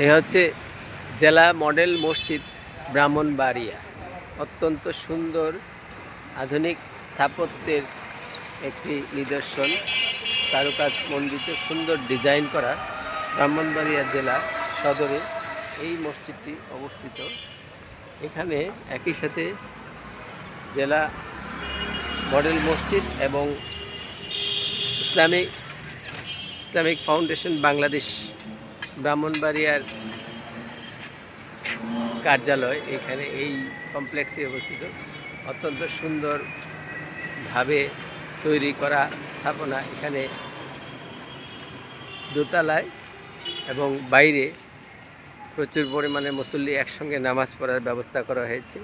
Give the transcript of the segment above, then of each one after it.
এ হচ্ছে জেলা মডেল মসজিদ ব্রাহ্মণবাড়িয়া। অত্যন্ত সুন্দর আধুনিক স্থাপত্যের একটি নিদর্শন, কারুকাজ মণ্ডিত সুন্দর ডিজাইন করা ব্রাহ্মণবাড়িয়া জেলা সদরে এই মসজিদটি অবস্থিত। এখানে একই সাথে জেলা মডেল মসজিদ এবং ইসলামিক ফাউন্ডেশন বাংলাদেশ ব্রাহ্মণবাড়িয়ার কার্যালয় এখানে এই কমপ্লেক্সে অবস্থিত। অত্যন্ত সুন্দরভাবে তৈরি করা স্থাপনা। এখানে দোতলায় এবং বাইরে প্রচুর পরিমাণে মুসল্লি একসঙ্গে নামাজ পড়ার ব্যবস্থা করা হয়েছে।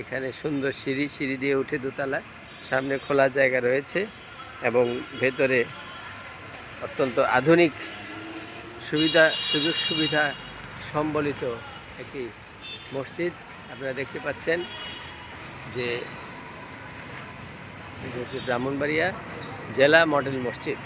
এখানে সুন্দর সিঁড়ি দিয়ে উঠে দোতলায়, সামনে খোলা জায়গা রয়েছে এবং ভেতরে অত্যন্ত আধুনিক সুযোগ সুবিধা সম্বলিত একটি মসজিদ। আপনারা দেখতে পাচ্ছেন যে ব্রাহ্মণবাড়িয়া জেলা মডেল মসজিদ।